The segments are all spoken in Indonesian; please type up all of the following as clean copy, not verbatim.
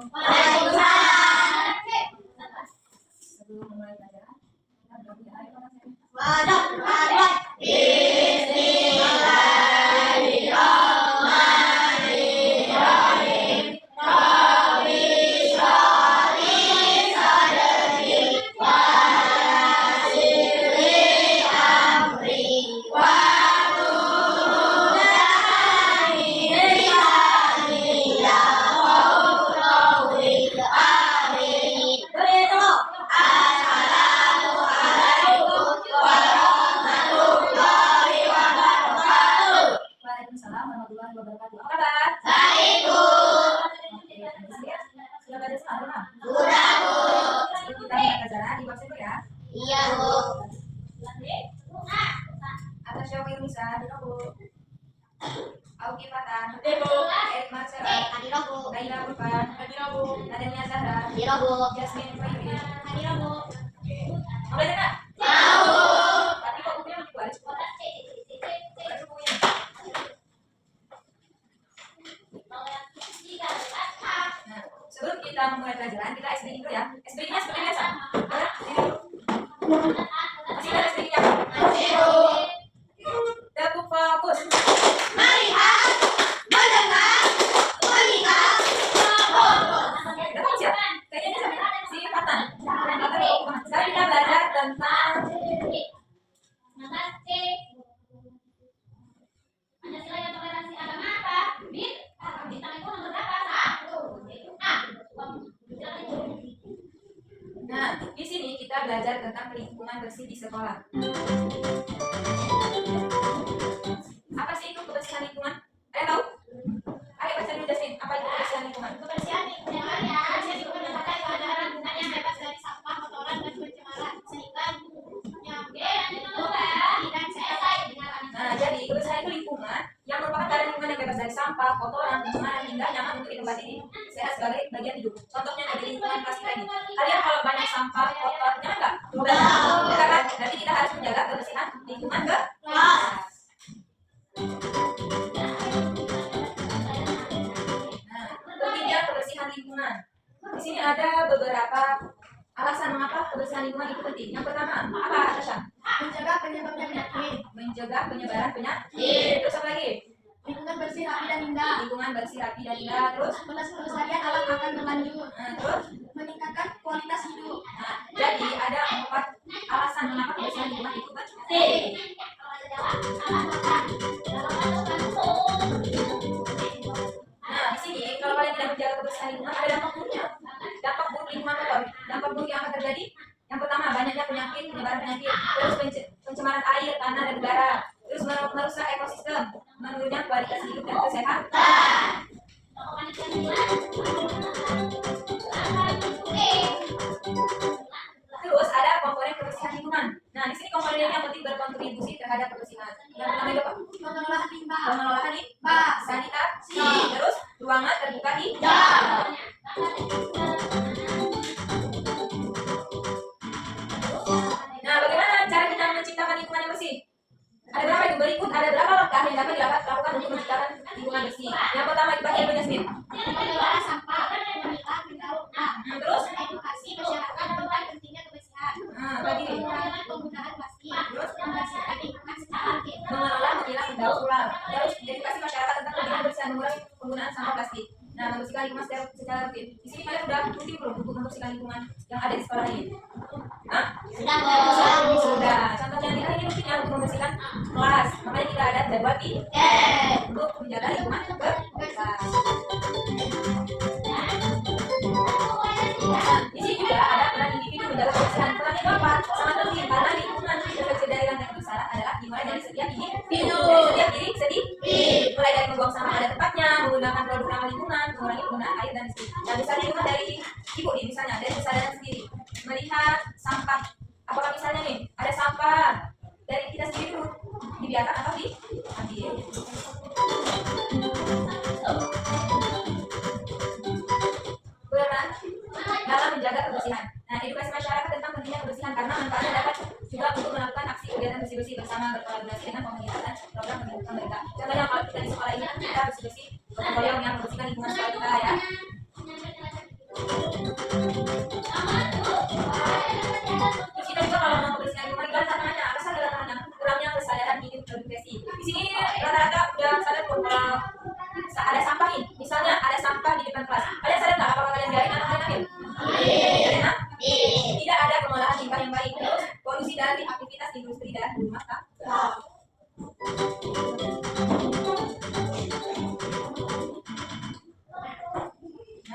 Waalaikumsalam. Sebelum mulai pelajaran, kita berdoa ya. Waduh, waduh. Bismillahirrahmanirrahim. Rabbi shrah li sadri wa yassir li amri wahlul 'uqdatam min lisani yafqahu qawli. Amin. Assalamualaikum warahmatullahi wabarakatuh. Waalaikumsalam warahmatullahi wabarakatuh. Apa kabar? Baik, Bu. Sudah belajar semalam, Bang? Sudah, Bu. Sebelum kita mulai pelajaran, di absen dulu ya. Iya, Bu. Atas Syawki Nisa, Bu. Auki Fatan, Bu. Erik Marcela, Bu. Laila Burfan, Bu. Nadania Zahra, Bu. Jasmine Fahri, Bu. Mau belajar nggak? Mau. Tapi kok bukunya masih balik? Baca bukunya. Nah, sebelum kita memulai pelajaran, kita SBI dulu ya. SBI-nya seperti biasa. Ini dulu. Masih ada SBI-nya? Masih, Bu. Dapuk fokus. Melihat, mendengar, melihat, fokus. Udah fokus ya? Kayaknya dia sampai si Fatan. Sekarang kita belajar tentang Pancasila yang toleransi agama apa? Bintang itu nomor berapa? 1. Yaitu A. Nah, di sini kita belajar tentang lingkungan bersih di sekolah. Apa sih itu kebersihan lingkungan? Kalian tahu? Ayo baca dulu Jasmine. Apa itu kebersihan lingkungan? Kebersihan lingkungan ya. Kebersihan lingkungan adalah kesadaran gunanya bebas dari sampah, kotoran dan pencemaran sehingga lingkungannya tidak selesai dengan Nah, jadi kebersihan itu lingkungan yang merupakan keadaan lingkungan yang bebas dari sampah, kotoran, pencemaran hingga nyaman untuk ditempati sehat sebagai bagian hidup. Contohnya dari lingkungan plastik tadi. Kalian kalau banyak sampah, kotor, nyaman nggak? Enggak kan? Berarti kita harus menjaga kebersihan lingkungan ke kelas. Nah, ketiga kebersihan lingkungan. Di sini ada beberapa alasan mengapa kebersihan lingkungan itu penting. Yang pertama, apa alasan? mencegah penyebabnya penyakit. Mencegah penyebaran penyakit. Terus apa lagi? Lingkungan bersih, rapi dan indah. Lingkungan bersih, rapi dan indah. Terus, Pelestarian alam akan berlanjut. terus. Meningkatkan kualitas hidup. Nah, jadi ada 4 alasan mengapa kebersihan lingkungan itu penting. Nah, di sini kalau kalian tidak menjaga kebersihan lingkungan ada dampak buruknya. Dampak buruk lingkungan kotor. Dampak buruk yang akan terjadi. Yang pertama, banyaknya penyakit, penyebaran penyakit. Terus pencemaran air, tanah, dan udara. Terus merusak ekosistem, menurunnya kualitas hidup dan kesehatan. Terus ada komponen kebersihan lingkungan. Nah, di sini komponen yang penting berkontribusi terhadap kebersihan. Yang pertama itu apa? Pengelolaan limbah. Pengelolaan limbah, sanitasi, terus ruangan terbuka hijau. Nah, bagaimana cara kita menciptakan lingkungan yang bersih? Ada berapa itu? Berikut ada berapa langkah yang dapat dilakukan untuk menciptakan lingkungan bersih. Yang pertama dipakai Ibu Jasmine. Mengelola sampah, memilah, mendaur ulang. Terus, Edukasi masyarakat tentang pentingnya kebersihan. bagi Pengurangan penggunaan plastik. Terus membersihkan lingkungan secara aktif. mengelola, memilah, mendaur ulang. Terus edukasi masyarakat tentang pentingnya kebersihan, mengurangi penggunaan sampah plastik. Nah, membersihkan lingkungan secara rutin. Di sini kalian udah rutin belum untuk membersihkan lingkungan yang ada di sekolah ini? Hah? Sudah, Bu. Sudah. Contohnya kita ini rutin ya untuk membersihkan kelas. Makanya kita ada jadwal untuk menjaga lingkungan ke kelas. Nah, di sini juga ada peran individu menjaga kebersihan. Perannya itu apa? Sangat penting karena lingkungan terkecil dari rantai besar adalah dimulai dari setiap individu. Dari setiap diri sendiri. Mulai dari membuang sampah pada tempatnya, menggunakan produk ramah lingkungan, mengurangi penggunaan air dan listrik. Dan misalnya lingkungan dari ibu nih, misalnya dari kesadaran sendiri melihat sampah. Apakah misalnya nih ada sampah dari kita sendiri dulu dibiarkan atau diambil? Peran dalam menjaga kebersihan. Nah, edukasi masyarakat tentang pentingnya kebersihan karena manfaatnya dapat juga untuk melakukan aksi kegiatan bersih-bersih bersama berkolaborasi dengan komunitas dan program pemerintah. Contohnya kalau kita di sekolah ini kita bersih-bersih gotong royong yang membersihkan lingkungan sekolah kita ya.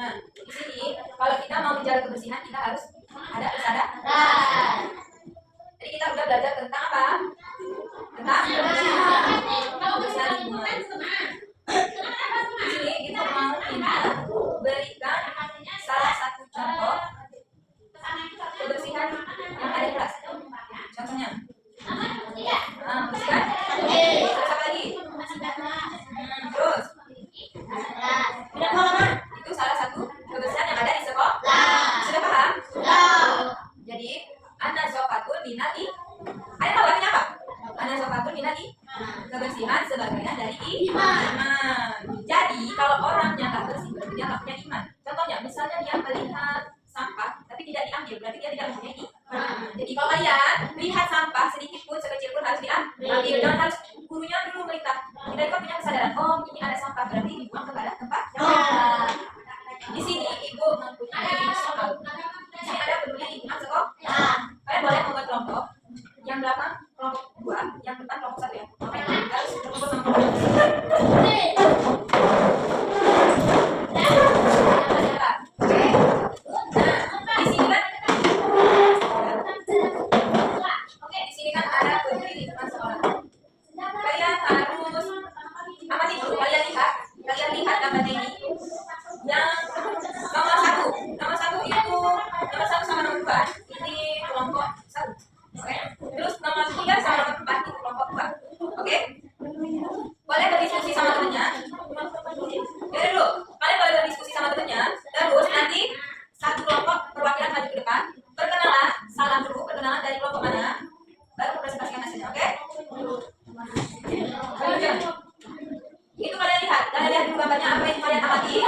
Nah, di sini kalau kita mau menjaga kebersihan kita harus ada kesadaran. Jadi kita udah belajar tentang apa? Tentang kebersihan lingkungan. Di sini kita mau berikan salah satu contoh kebersihan yang ada di kelas. Contohnya, kebersihan. Terus apa lagi? Terus itu salah satu kebersihan yang ada di sekolah. Sudah paham? Jadi anazofatun minal. Ada tahu artinya apa? Anazofatun minal kebersihan sebagian dari iman. Jadi kalau orangnya nggak bersih berarti dia nggak punya iman. Contohnya misalnya dia melihat sampah tapi tidak diambil berarti dia tidak mempunyai iman. Jadi kalau kalian lihat sampah sedikit pun sekecil pun harus diambil. Jangan harus gurunya dulu melintas. Kita juga punya kesadaran. Oh ini ada sampah berarti dibuang kepada tempat. Di sini ibu mempunyai soal. Di sini ada peduli lingkungan sekolah. Kalian boleh membuat kelompok. Yang belakang kelompok 2, yang depan kelompok 1 ya. Oke, harus kelompok sama. Di sini kan ada peduli lingkungan sekolah. Kalian harus amati dulu. Kalian lihat gambar ini. Yang nomor 1 itu nomor 1 sama nomor 2 ini kelompok 1. Oke. Terus nomor 3 sama nomor 4 itu kelompok 2. Oke. Boleh berdiskusi sama temennya. Jadi dulu, kalian boleh berdiskusi sama temennya. Terus nanti satu kelompok perwakilan maju ke depan. Perkenalan, salam dulu, perkenalan dari kelompok mana. Baru presentasikan hasilnya, oke? Itu kalian lihat dulu gambarnya apa yang kalian amati.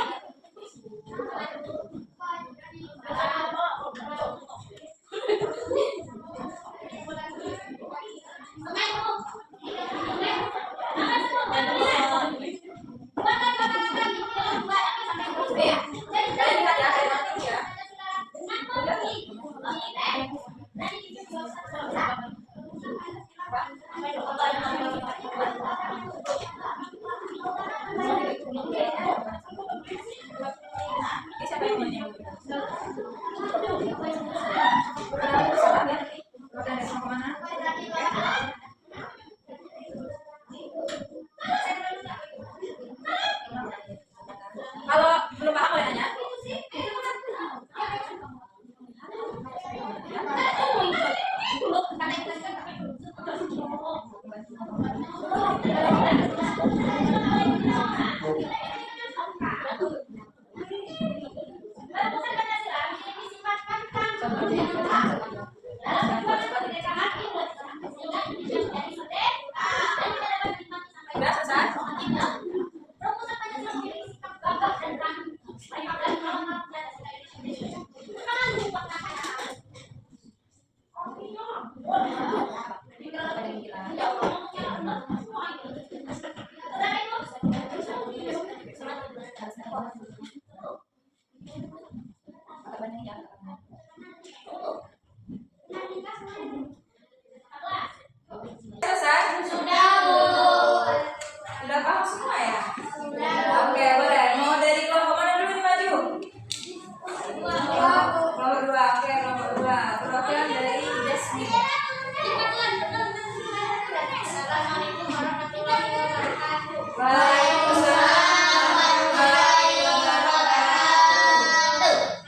Kalian lihat ya, kalian amati ya. Ini siapa yang mau? Kalau belum paham boleh nanya. Sudah selesai? Selesai? Sudah paham semua ya? Oke, boleh. Mau dari kelompok mana dulu nih maju? Kelompok 2. Oke, kelompok 2. Perwakilan dari Jasmine. Assalamualaikum warahmatullahi wabarakatuh. Waalaikumsalam warahmatullahi wabarakatuh.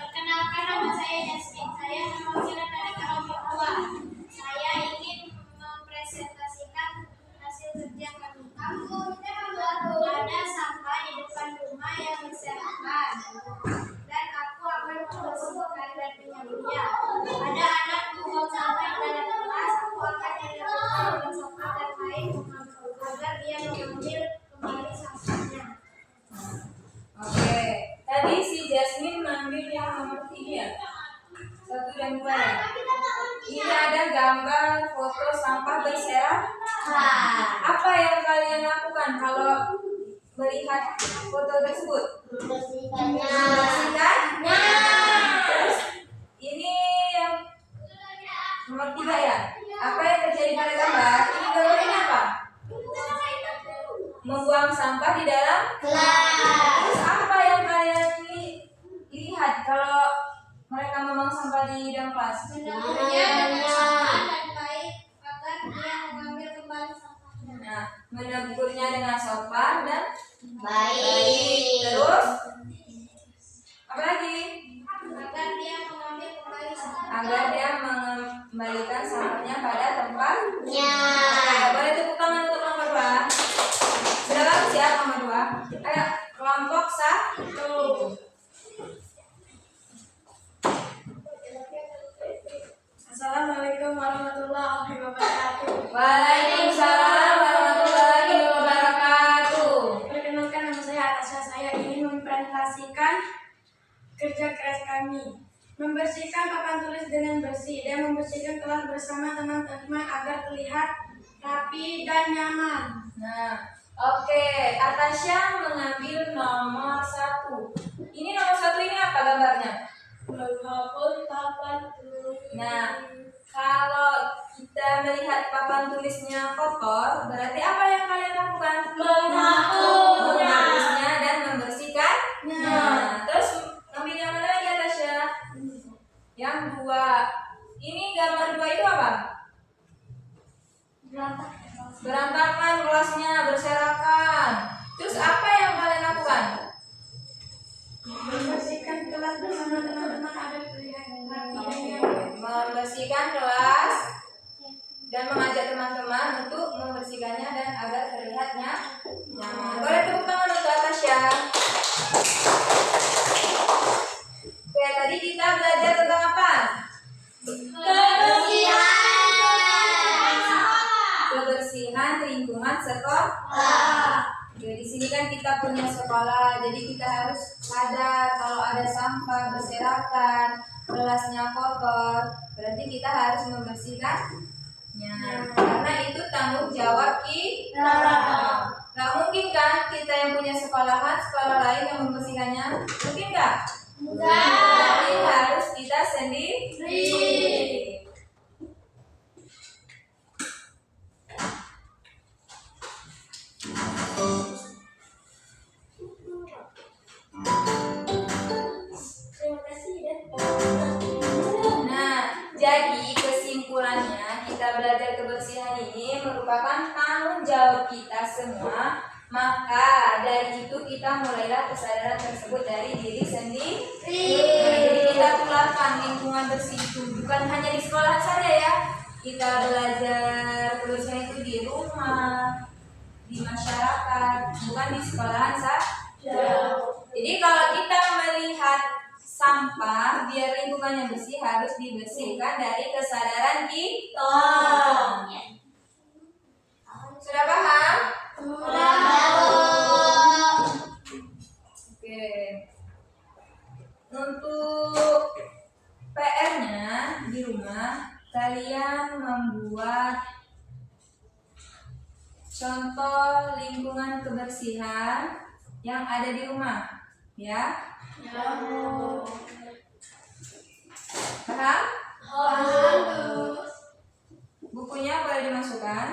Perkenalkan nama saya Jasmine. Saya perwakilan dari kelompok 2. Saya ingin mempresentasikan hasil kerja kami. Ada sampah di depan rumah yang berserakan dan aku akan membersihkan dan menyaringnya. Ada anak membuang sampah di dalam kelas. Aku akan menyelamatkan dengan sampah dan lain agar dia mengambil kembali sampahnya. Oke, tadi si Jasmine mengambil yang nomor 3. 1 dan 2 ya. Ini ada gambar foto sampah berserakan. Apa yang kalian lakukan kalau melihat foto tersebut? Membersihkan? Terus ini yang nomor 3 ya. Apa yang terjadi pada gambar? Ini gambar ini apa? Membuang sampah di dalam kelas. Terus apa yang kalian apa di dalam kelas? Menegurnya dengan sopan dan baik agar dia mengambil kembali sampahnya. Nah, menegurnya dengan sopan dan Baik. Terus apa lagi? Agar dia mengambil kembali sampahnya. Agar dia mengembalikan sampahnya pada tempatnya. Nya. Boleh tepuk tangan untuk nomor 2. Sudah bagus ya nomor 2. Ayo kelompok 1. Assalamualaikum warahmatullahi wabarakatuh. Waalaikumsalam warahmatullahi wabarakatuh. Perkenalkan, nama saya Atasha. Saya ingin mempresentasikan kerja keras kami. Membersihkan papan tulis dengan bersih dan membersihkan kelas bersama teman-teman agar terlihat rapi dan nyaman. Nah, oke. Atasha mengambil nomor 1. Ini nomor 1 ini apa gambarnya? Menghapus papan tulis. Nah, kalau kita melihat papan tulisnya kotor, berarti apa yang kalian lakukan? Menghapusnya dan membersihkannya. Nah, terus ambil yang mana lagi Atasha? Yang 2. Ini gambar 2 itu apa? Berantakan kelasnya, berserakan. Terus apa yang kalian lakukan? Membersihkan kelas bersama teman-teman agar terlihat rapi dan nyaman. Membersihkan kelas dan mengajak teman-teman untuk membersihkannya dan agar terlihatnya nyaman. Boleh tepuk tangan untuk Atasha. Oke, tadi kita belajar tentang apa? Kebersihan lingkungan sekolah. Oke, di sini kan kita punya sekolah, jadi kita harus sadar kalau ada sampah berserakan, kelasnya kotor, berarti kita harus membersihkannya. Karena itu tanggung jawab kita. Gak mungkin kan kita yang punya sekolahan, sekolah lain yang membersihkannya? Mungkin gak? Jadi harus kita sendiri. Nah, jadi kesimpulannya kita belajar kebersihan ini merupakan tanggung jawab kita semua. Maka dari itu kita mulailah kesadaran tersebut dari diri sendiri. Jadi kita tularkan lingkungan bersih itu bukan hanya di sekolah saja ya. Kita belajar kebersihan itu di rumah, di masyarakat, bukan di sekolahan saja. Jadi kalau kita melihat sampah biar lingkungannya bersih harus dibersihkan dari kesadaran kita. Sudah paham? Oke. Untuk PR-nya di rumah kalian membuat contoh lingkungan kebersihan yang ada di rumah, ya? Paham? Bukunya boleh dimasukkan.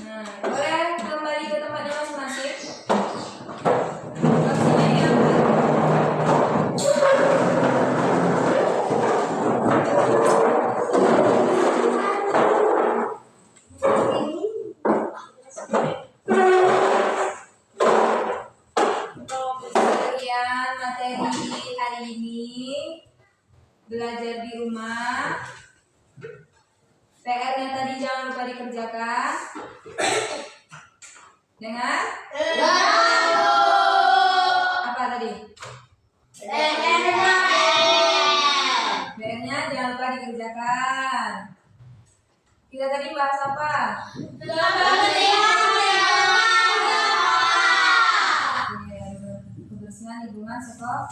Nah, boleh kembali ke tempatnya masing-masing. Maksudnya yang sekian materi hari ini, belajar di rumah. PR-nya tadi jangan lupa dikerjakan. Dengar? Apa tadi? PR-nya jangan lupa dikerjakan. Kita tadi bahas apa? Kebersihan lingkungan sekolah.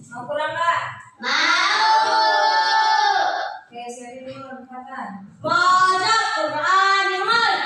Mau pulang nggak? Oke, siapin dulu perkataan. Bismillahirrahmanirrahim.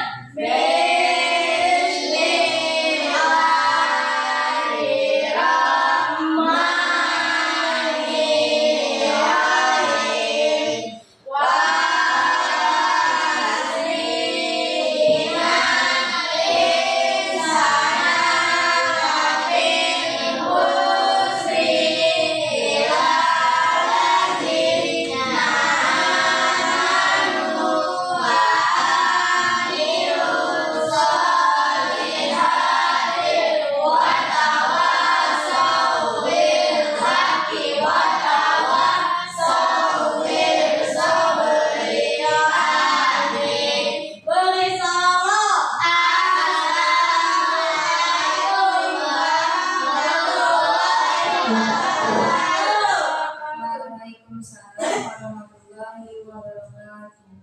wabarakatuh.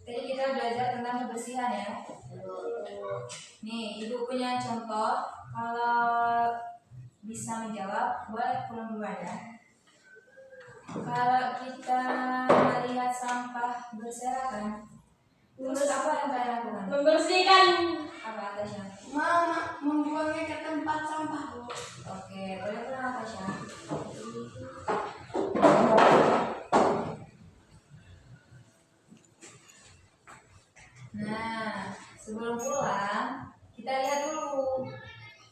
Tadi kita belajar tentang kebersihan ya. Nih, ibu punya contoh. Kalau bisa menjawab, boleh pulang duluan ya. Kalau kita melihat sampah berserakan, terus apa yang kalian lakukan? Membersihkan. Apa Atasya? Membuangnya ke tempat sampah. Oke, boleh pulang Atasya. Nah, sebelum pulang, kita lihat dulu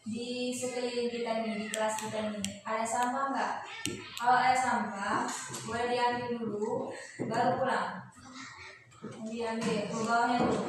di sekeliling kita nih, di kelas kita nih, ada sampah nggak? Kalau ada sampah, boleh diambil dulu, baru pulang. Diambil, ke bawahnya dulu.